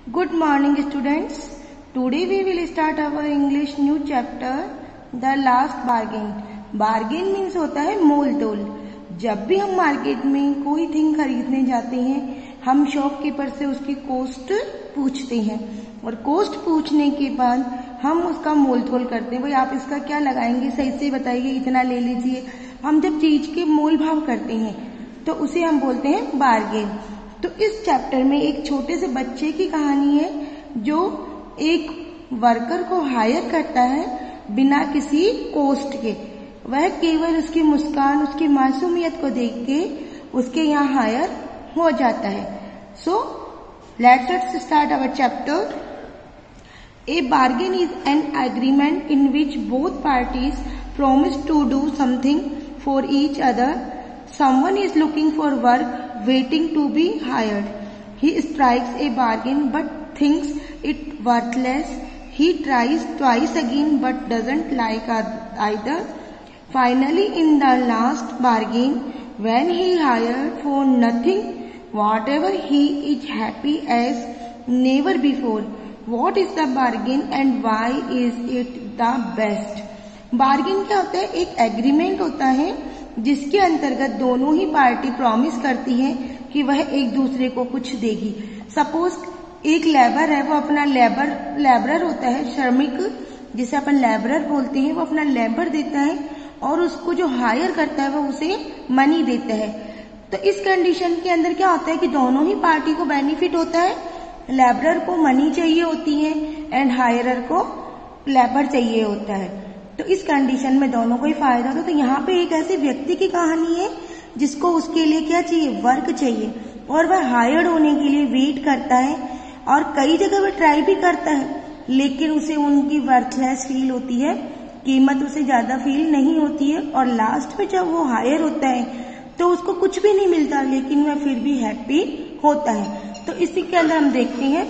Good morning students. Today we will start our English new chapter, The Last Bargain. Bargain means होता है मोल तोल। जब भी हम मार्केट में कोई थिंग खरीदने जाते हैं, हम शॉपकीपर से उसकी कॉस्ट पूछते हैं और कॉस्ट पूछने के बाद हम उसका मोल तोल करते हैं। भाई आप इसका क्या लगाएंगे, सही से बताइए, इतना ले लीजिए। हम जब चीज के मोल भाव करते हैं तो उसे हम बोलते हैं बार्गेन। तो इस चैप्टर में एक छोटे से बच्चे की कहानी है जो एक वर्कर को हायर करता है बिना किसी कॉस्ट के। वह केवल उसकी मुस्कान, उसकी मासूमियत को देख के उसके यहाँ हायर हो जाता है। So let's start our chapter. A bargain is an agreement in which both parties promise to do something for each other. Someone is looking for work, waiting to be hired. He strikes a bargain but thinks it worthless. He tries twice again but doesn't like either. Finally, in the last bargain, when he hired for nothing, whatever, he is happy as never before. What is the bargain and why is it the best? Bargain क्या होता है? एक agreement होता है जिसके अंतर्गत दोनों ही party promise करती है कि वह एक दूसरे को कुछ देगी। सपोज एक लेबर है, वो अपना लेबरर होता है, श्रमिक जिसे अपन लेबरर बोलते हैं, वो अपना लेबर देता है और उसको जो हायर करता है वो उसे मनी देता है। तो इस कंडीशन के अंदर क्या होता है कि दोनों ही पार्टी को बेनिफिट होता है। लेबरर को मनी चाहिए होती है एंड हायरर को लेबर चाहिए होता है। तो इस कंडीशन में दोनों को ही फायदा होता है। तो यहाँ पे एक ऐसे व्यक्ति की कहानी है जिसको उसके लिए क्या चाहिए, वर्क चाहिए, और वह हायर्ड होने के लिए वेट करता है और कई जगह वह ट्राई भी करता है, लेकिन उसे उनकी वर्थलेस फील होती है, कीमत उसे ज्यादा फील नहीं होती है। और लास्ट में जब वो हायर होता है तो उसको कुछ भी नहीं मिलता, लेकिन वह फिर भी हैप्पी होता है। तो इसी के अंदर हम देखते हैं,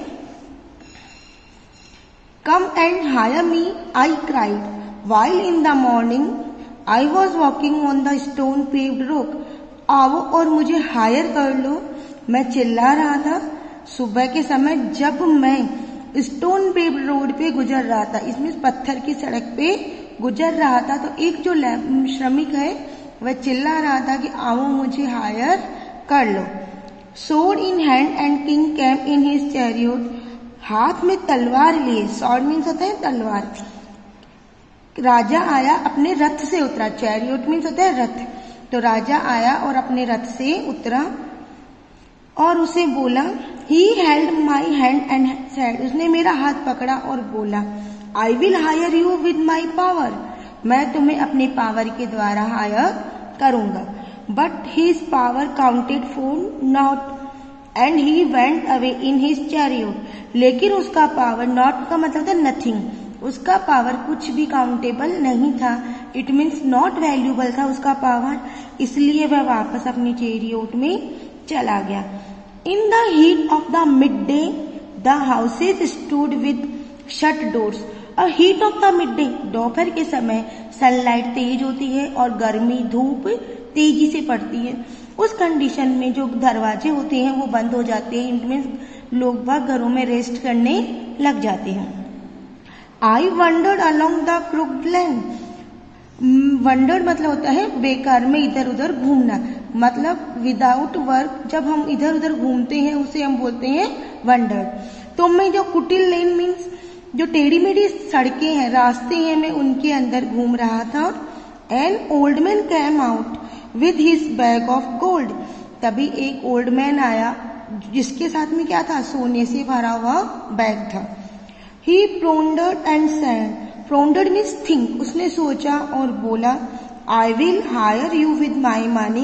come and hire me, I cried while in the morning I was walking on the stone paved road. आओ और मुझे हायर कर लो, मैं चिल्ला रहा था सुबह के समय जब मैं स्टोन पेव्ड रोड पे गुजर रहा था। इसमें पत्थर की सड़क पे गुजर रहा था। तो एक जो श्रमिक है वह चिल्ला रहा था कि आओ मुझे हायर कर लो। sword in hand and king came in his chariot. हाथ में तलवार लिए, sword मीन्स होता है तलवार। राजा आया अपने रथ से उतरा, चैरियट मीन्स होता है रथ। तो राजा आया और अपने रथ से उतरा और उसे बोला, he held my hand and said, उसने मेरा हाथ पकड़ा और बोला, I will hire you with my power, मैं तुम्हें अपने पावर के द्वारा हायर करूंगा। But his power counted for not and he went away in his chariot. लेकिन उसका पावर, नॉट का मतलब था नथिंग, उसका पावर कुछ भी काउंटेबल नहीं था। इट मीन्स नॉट वैल्यूबल था उसका पावर, इसलिए वह वापस अपनी चैरियट में चला गया। In the heat of the midday the houses stood with shut doors. और heat of the midday, दोपहर के समय सनलाइट तेज होती है और गर्मी धूप तेजी से पड़ती है। उस कंडीशन में जो दरवाजे होते हैं वो बंद हो जाते हैं। इट मीन्स लोग बाग घरों में रेस्ट करने लग जाते हैं। I wandered along the crooked lane. Wandered मतलब होता है बेकार में इधर उधर घूमना, मतलब विदाउट वर्क जब हम इधर उधर घूमते हैं उसे हम बोलते हैं वंडर्ड। तो मैं जो कुटिल लेन मीन्स जो टेढ़ी मेढ़ी सड़कें हैं, रास्ते हैं, मैं उनके अंदर घूम रहा था। An old man came out with his bag of gold. तभी एक ओल्ड मैन आया जिसके साथ में क्या था, सोने से भरा हुआ बैग था। He pondered and said, pondered means think, उसने सोचा और बोला, I will hire you with my money,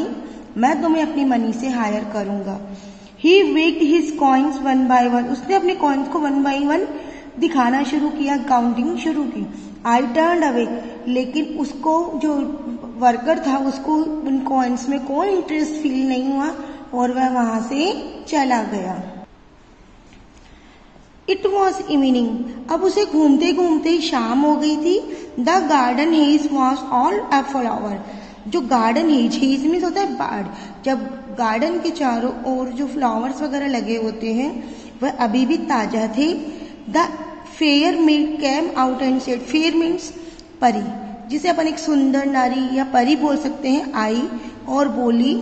मैं तुम्हें अपनी मनी से हायर करूंगा। He weighed his coins one by one, उसने अपने कॉइन्स को वन बाई वन दिखाना शुरू किया, काउंटिंग शुरू की। I turned away, लेकिन उसको जो वर्कर था उसको उन कॉइन्स में कोई इंटरेस्ट फील नहीं हुआ और वह वहां से चला गया। इट वॉज इवनिंग, अब उसे घूमते घूमते शाम हो गई थी। The garden hedge was all a flower, जो गार्डन हेज मीन्स होता है बाड़, जब गार्डन के चारों ओर जो फ्लावर्स वगैरह लगे होते हैं वह अभी भी ताजा थे। The fair made came out and said, fair means परी, जिसे अपन एक सुंदर नारी या परी बोल सकते हैं, आई और बोली,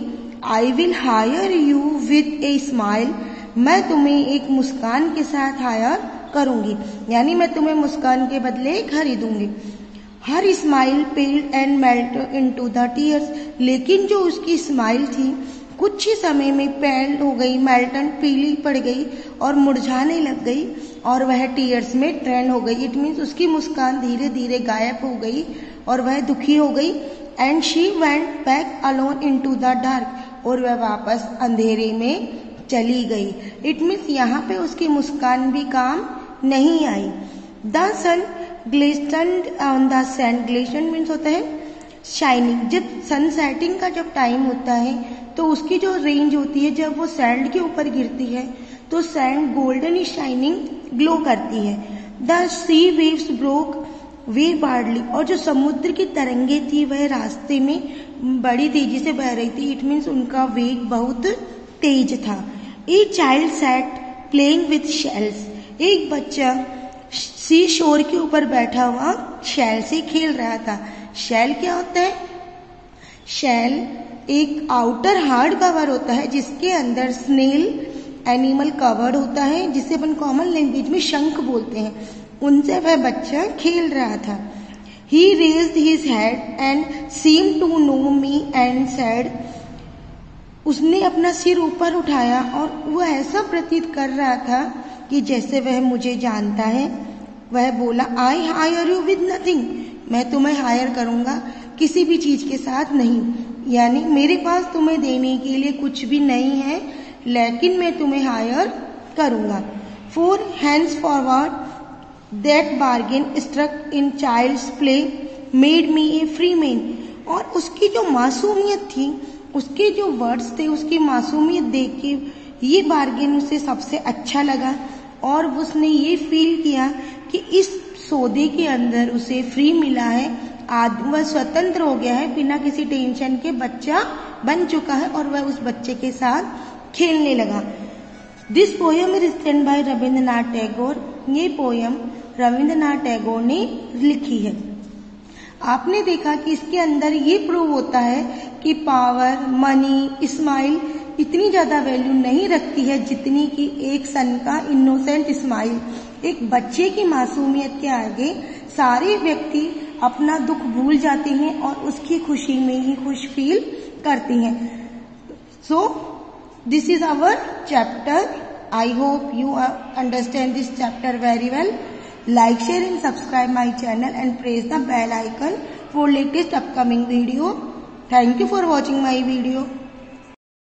I will hire you with a smile, मैं तुम्हें एक मुस्कान के साथ हायर करूंगी, यानी मैं तुम्हें मुस्कान के बदले खरीदूंगी। Her smile paled and melt into the tears, लेकिन जो उसकी स्माइल थी कुछ ही समय में पेल्ड हो गई, मेल्टन पीली पड़ गई और मुरझाने लग गई और वह टीयर्स में ट्रेंड हो गई। इट मीन्स उसकी मुस्कान धीरे धीरे गायब हो गई और वह दुखी हो गई। And she went back alone into the dark, और वह वापस अंधेरे में चली गई। इट मीन्स यहाँ पे उसकी मुस्कान भी काम नहीं आई। The sun glistened on the sand, glisten means होता है शाइनिंग। जब सन सेटिंग का जब टाइम होता है तो उसकी जो रेंज होती है, जब वो सैंड के ऊपर गिरती है तो सैंड गोल्डन शाइनिंग ग्लो करती है। The C waves broke way bodily, और जो समुद्र की तरंगे थी वह रास्ते में बड़ी तेजी से बह रही थी। इट मीन्स उनका वेग बहुत तेज था। A child sat playing with shells, एक बच्चा सी शोर के ऊपर बैठा हुआ शेल से खेल रहा था। शेल क्या होता है? शेल एक आउटर हार्ड कवर होता है जिसके अंदर स्नेल एनिमल कवर्ड होता है, जिसे अपन कॉमन लैंग्वेज में शंख बोलते हैं। उनसे वह बच्चा खेल रहा था। He raised his head and seemed to know me and said, उसने अपना सिर ऊपर उठाया और वह ऐसा प्रतीत कर रहा था कि जैसे वह मुझे जानता है। वह बोला, I hire you with nothing, मैं तुम्हें हायर करूंगा किसी भी चीज के साथ नहीं, यानी मेरे पास तुम्हें देने के लिए कुछ भी नहीं है, लेकिन मैं तुम्हें हायर करूंगा। For henceforward that bargain struck in child's play made me a free man, और उसकी जो मासूमियत थी, उसके जो वर्ड्स थे, उसकी मासूमियत देख के ये बार्गेन उसे सबसे अच्छा लगा और उसने ये फील किया कि इस सौदे के अंदर उसे फ्री मिला है, वह स्वतंत्र हो गया है, बिना किसी टेंशन के बच्चा बन चुका है और वह उस बच्चे के साथ खेलने लगा। This poem is written by Rabindranath Tagore, ये पोयम रविंद्रनाथ टैगोर ने लिखी है। आपने देखा कि इसके अंदर ये प्रूव होता है कि पावर, मनी, स्माइल इतनी ज्यादा वैल्यू नहीं रखती है जितनी कि एक सन का इनोसेंट स्माइल। एक बच्चे की मासूमियत के आगे सारे व्यक्ति अपना दुख भूल जाते हैं और उसकी खुशी में ही खुश फील करते हैं। So this is our chapter. I hope you understand this chapter very well. Like, share and subscribe my channel and press the bell icon for latest upcoming video. Thank you for watching my video.